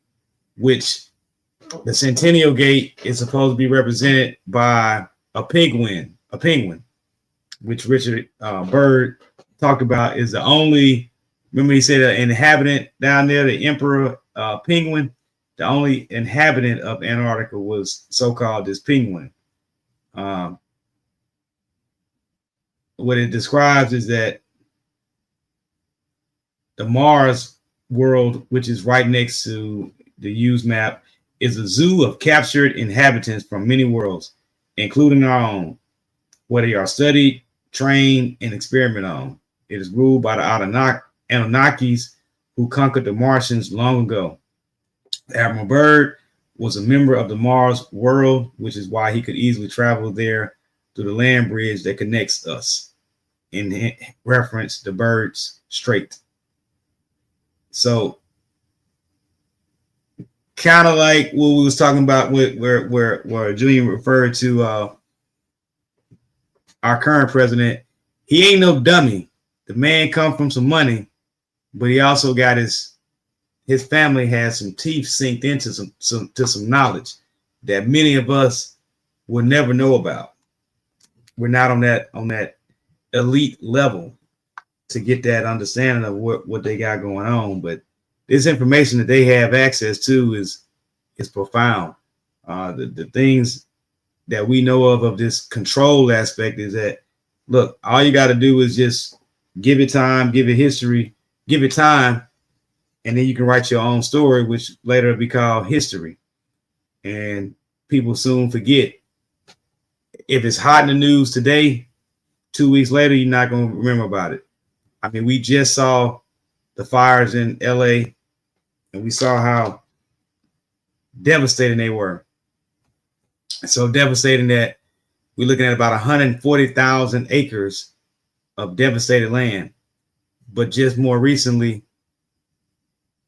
which the Centennial Gate is supposed to be represented by a penguin, which Richard Byrd talked about is the only, remember he said an inhabitant down there, the emperor penguin, the only inhabitant of Antarctica was so-called this penguin. What it describes is that the Mars world, which is right next to the used map, is a zoo of captured inhabitants from many worlds, including our own, where they are studied, trained, and experimented on. It is ruled by the Anunnakis, who conquered the Martians long ago. Admiral Byrd was a member of the Mars world, which is why he could easily travel there through the land bridge that connects us, in reference to Byrd's Strait. So kind of like what we was talking about with where Julian referred to our current president. He ain't no dummy. The man come from some money, but he also got his family has some teeth sinked into some knowledge that many of us will never know about. We're not on that elite level to get that understanding of what they got going on, but this information that they have access to is profound. The things that we know of this control aspect is that, look, all you got to do is just give it time, give it history, give it time, and then you can write your own story, which later will be called history. And people soon forget. If it's hot in the news today, 2 weeks later, you're not going to remember about it. I mean, we just saw the fires in LA, and we saw how devastating they were. So devastating that we're looking at about 140,000 acres of devastated land. But just more recently,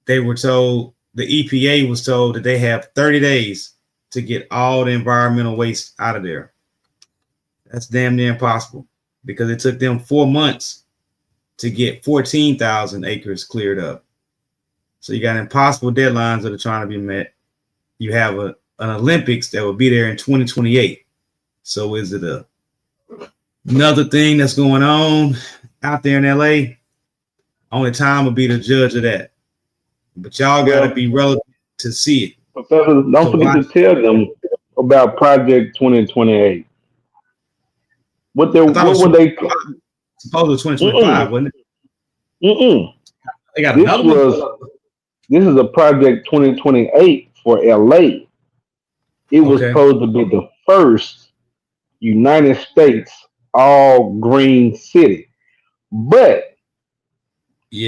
they were told, the EPA was told that they have 30 days to get all the environmental waste out of there. That's damn near impossible, because it took them 4 months to get 14,000 acres cleared up. So you got impossible deadlines that are trying to be met. You have an Olympics that will be there in 2028. So is it another thing that's going on out there in LA? Only time will be the judge of that. But y'all got to be relevant to see it. Professor, don't forget to tell them about Project 2028. What were they? Supposed to 2025, wasn't it? They got another one. This is a Project 2028 for LA. It was supposed to be the first United States all green city. But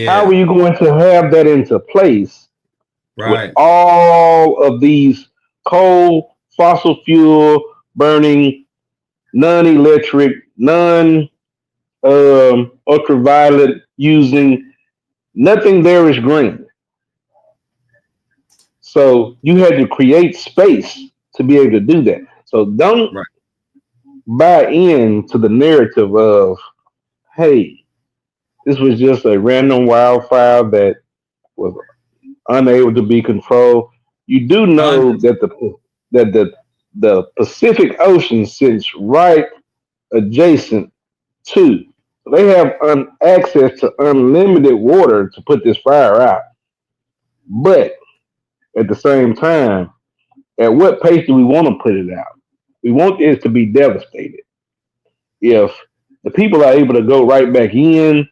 how are you going to have that into place with all of these coal, fossil fuel burning, non-electric, ultraviolet using? Nothing there is green. So you had to create space to be able to do that. So don't buy into the narrative of, hey, this was just a random wildfire that was unable to be controlled. You do know that the Pacific Ocean sits right adjacent to. They have access to unlimited water to put this fire out. But at the same time, at what pace do we want to put it out? We want this to be devastated. If the people are able to go right back in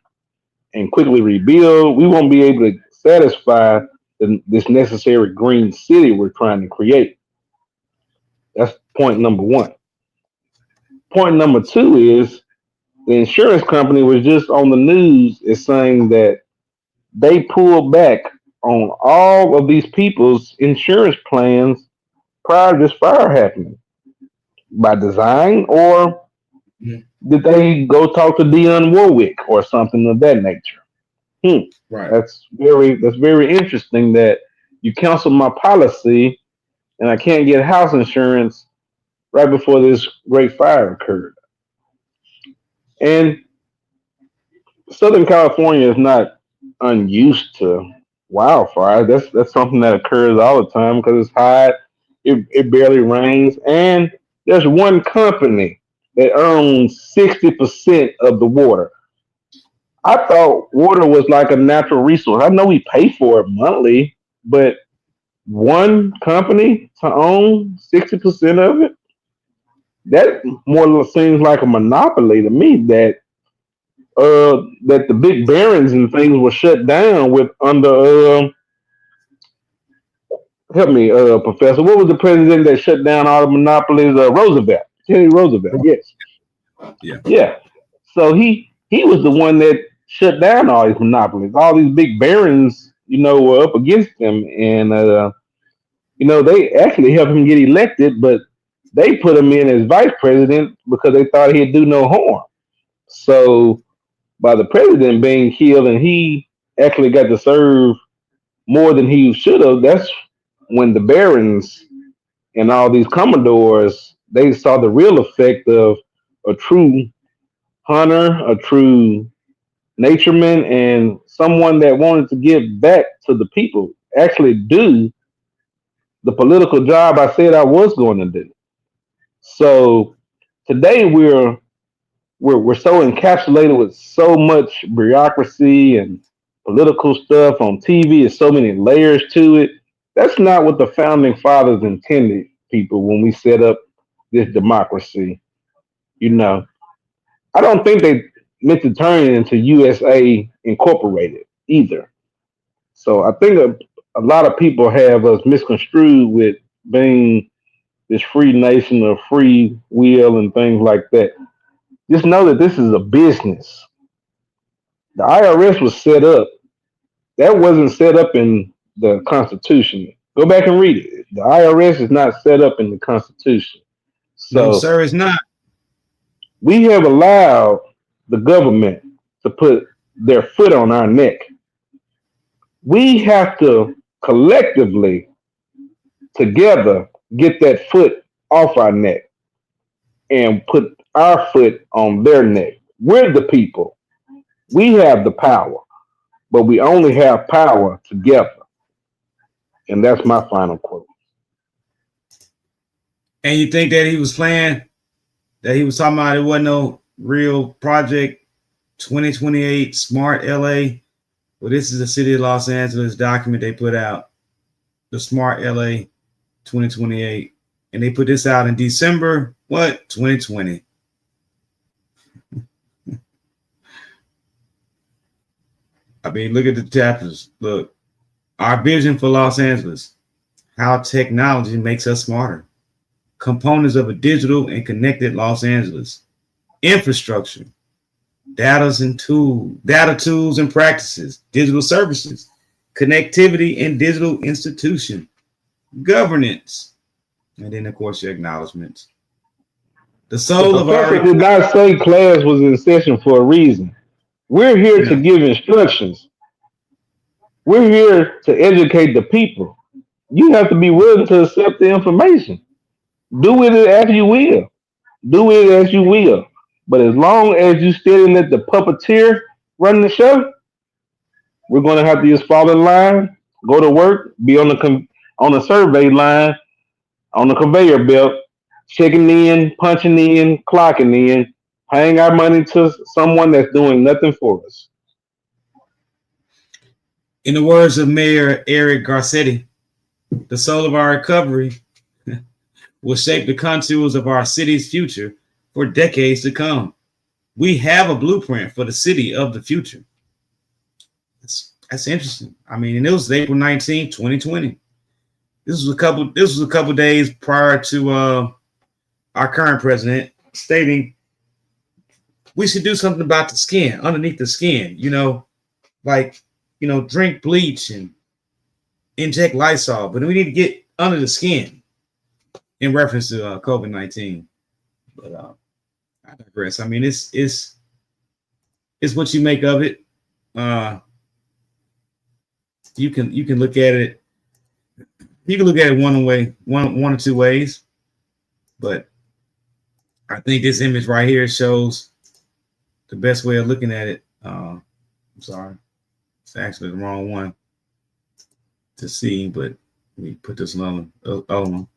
and quickly rebuild, we won't be able to satisfy this necessary green city we're trying to create. That's point number one. Point number two is the insurance company was just on the news is saying that they pulled back on all of these people's insurance plans prior to this fire happening. By design, or did they go talk to Dionne Warwick or something of that nature? That's very interesting that you canceled my policy and I can't get house insurance right before this great fire occurred. And Southern California is not unused to wildfires. That's something that occurs all the time because it's hot, it barely rains, and there's one company that owns 60% of the water. I thought water was like a natural resource. I know we pay for it monthly, but one company to own 60% of it, that more or less seems like a monopoly to me. That the big barons and things were shut down with under help me, Professor. What was the president that shut down all the monopolies? Roosevelt, Teddy Roosevelt. Yes. Yeah. So he was the one that shut down all these monopolies. All these big barons, were up against him, and they actually helped him get elected, but they put him in as vice president because they thought he'd do no harm. So by the president being killed and he actually got to serve more than he should have, that's when the barons and all these commodores, they saw the real effect of a true hunter, a true natureman, and someone that wanted to give back to the people, actually do the political job I said I was going to do. So today we're so encapsulated with so much bureaucracy and political stuff on TV. There's so many layers to it. That's not what the founding fathers intended, people, when we set up this democracy. I don't think they meant to turn it into USA Incorporated either. So I think a lot of people have us misconstrued with being this free nation of free will and things like that. Just know that this is a business. The IRS was set up. That wasn't set up in the Constitution. Go back and read it. The IRS is not set up in the Constitution. So, no, sir, it's not. We have allowed the government to put their foot on our neck. We have to collectively, together, get that foot off our neck and put our foot on their neck. We're the people. We have the power, but we only have power together. And that's my final quote. And you think that he was playing, that he was talking about it wasn't no real project 2028 smart LA? Well, this is the city of Los Angeles document they put out, the smart LA 2028. And they put this out in December, 2020. I mean, look at the chapters. Look, our vision for Los Angeles, how technology makes us smarter. Components of a digital and connected Los Angeles. Infrastructure, data tools and practices, digital services, connectivity and digital institution, governance, and then, of course, your acknowledgments. The soul of Professor our... did not say class was in session for a reason. We're here to give instructions. We're here to educate the people. You have to be willing to accept the information. Do it as you will. Do it as you will. But as long as you still let the puppeteer run the show, we're going to have to just fall in line, go to work, be on the survey line, on the conveyor belt, checking in, punching in, clocking in, paying our money to someone that's doing nothing for us. In the words of Mayor Eric Garcetti, the soul of our recovery will shape the contours of our city's future for decades to come. We have a blueprint for the city of the future. That's interesting. I mean, and it was April 19th, 2020. This was a couple days prior to our current president stating we should do something about the skin, underneath the skin, drink bleach and inject Lysol, but we need to get under the skin in reference to COVID-19. But I digress. I mean, it's what you make of it. You can look at it. You can look at it one or two ways, but I think this image right here shows the best way of looking at it. I'm sorry, it's actually the wrong one to see, but let me put this other one.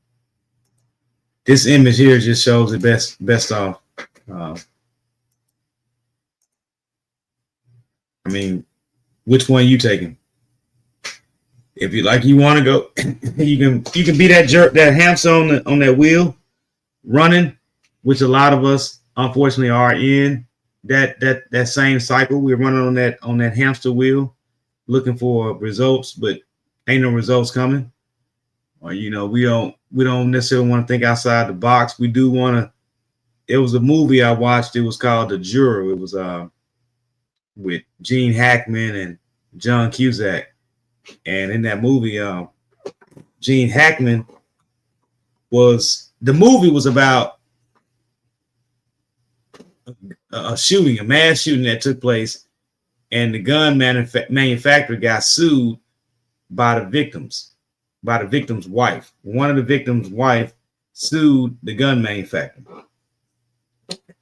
This image here just shows the best off. I mean, which one you taking? If you want to go, you can be that jerk, that hamster on that wheel, running, which a lot of us unfortunately are in that same cycle. We're running on that hamster wheel, looking for results, but ain't no results coming. Or we don't necessarily want to think outside the box. We do want to. It was a movie I watched. It was called The Juror. It was with Gene Hackman and John Cusack. And in that movie, Gene Hackman the movie was about a shooting, a mass shooting that took place, and the gun manufacturer got sued by the victim's wife. One of the victim's wife sued the gun manufacturer.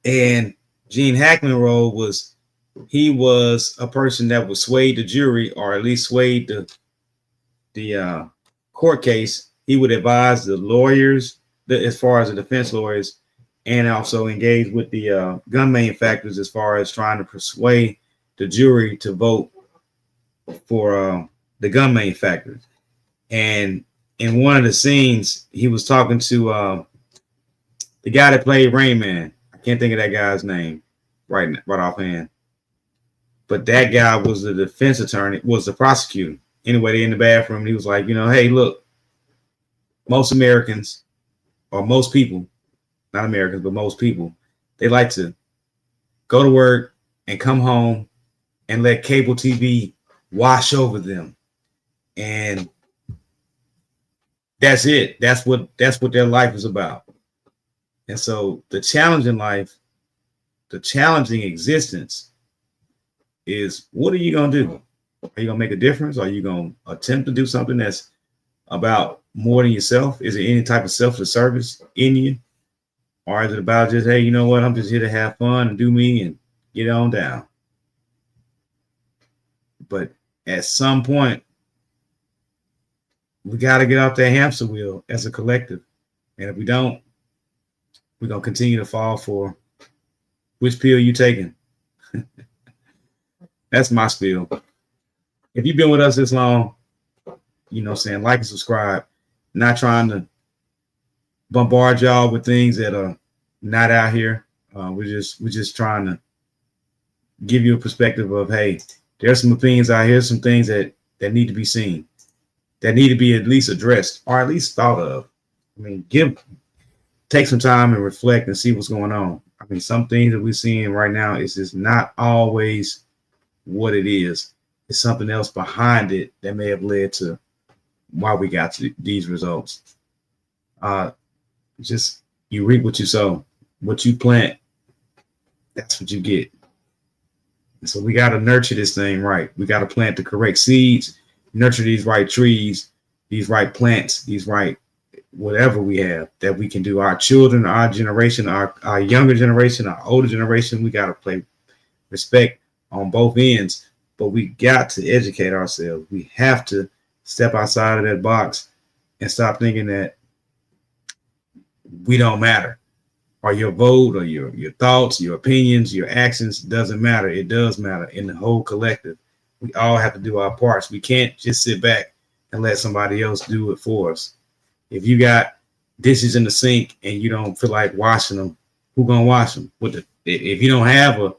And Gene Hackman role was he was a person that would sway the jury, or at least sway the court case. He would advise the lawyers, as far as the defense lawyers, and also engage with the gun manufacturers as far as trying to persuade the jury to vote for the gun manufacturers. And in one of the scenes, he was talking to the guy that played Rain Man. I can't think of that guy's name right offhand. But that guy was the defense attorney, was the prosecutor. Anyway, they in the bathroom, and he was like, hey, look, most Americans, or most people, not Americans, but most people, they like to go to work and come home and let cable TV wash over them. And that's it. That's what their life is about. And so the challenge in life, the challenging existence is, what are you going to do? Are you going to make a difference? Are you going to attempt to do something that's about more than yourself? Is there any type of selfless service in you? Or is it about just, hey, you know what? I'm just here to have fun and do me and get on down. But at some point, we got to get off that hamster wheel as a collective. And if we don't, we're going to continue to fall for which pill you taking. That's my spiel. If you've been with us this long, you know what I'm saying, like and subscribe. Not trying to bombard y'all with things that are not out here. We're just trying to give you a perspective of, hey, there's some opinions out here, some things that need to be seen, that need to be at least addressed or at least thought of. I mean, take some time and reflect and see what's going on. I mean, some things that we're seeing right now is just not always what it is. It's something else behind it that may have led to why we got to these results. Just you reap what you sow. What you plant, that's what you get. And so we got to nurture this thing right. We got to plant the correct seeds, nurture these right trees, these right plants, these right whatever we have that we can do. Our children, our generation, our younger generation, our older generation, we got to play respect on both ends. But we got to educate ourselves. We have to step outside of that box and stop thinking that we don't matter, or your vote, or your thoughts, your opinions, your actions doesn't matter. It does matter in the whole collective. We all have to do our parts. We can't just sit back and let somebody else do it for us. If you got dishes in the sink and you don't feel like washing them, who gonna wash them? If you don't have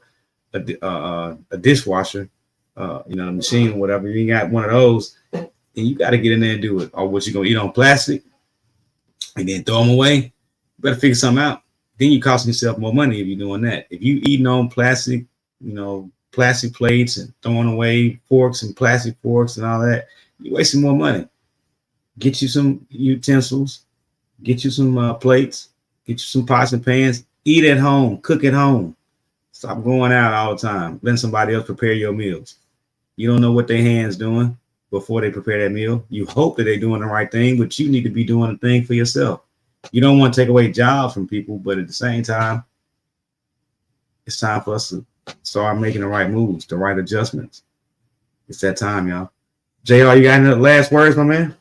a dishwasher, you know, the machine or whatever, you ain't got one of those, then you got to get in there and do it. Or what you gonna eat on plastic and then throw them away? You better figure something out. Then you costing yourself more money if you're doing that. If you eating on plastic, you know, plastic plates and throwing away forks and plastic forks and all that, you're wasting more money. Get you some utensils, get you some plates, get you some pots and pans. Eat at home, cook at home. Stop going out all the time, letting somebody else prepare your meals. You don't know what their hands doing before they prepare that meal. You hope that they're doing the right thing, but you need to be doing the thing for yourself. You don't want to take away jobs from people, but at the same time, it's time for us to start making the right moves, the right adjustments. It's that time, y'all. JR, you got any last words, my man?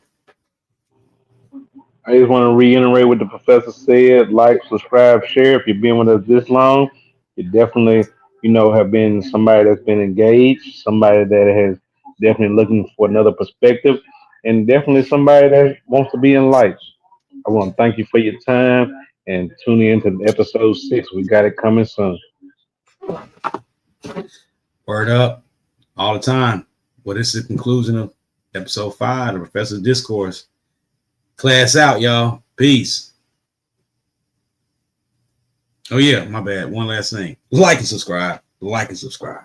I just want to reiterate what the professor said. Like, subscribe, share. If you've been with us this long, you definitely, have been somebody that's been engaged, somebody that has definitely looking for another perspective, and definitely somebody that wants to be enlightened. I want to thank you for your time and tuning in to episode 6. We got it coming soon. Word up all the time. Well, this is the conclusion of episode 5, the Professor's Discourse. Class out, y'all. Peace. Oh, yeah, my bad. One last thing. Like and subscribe. Like and subscribe.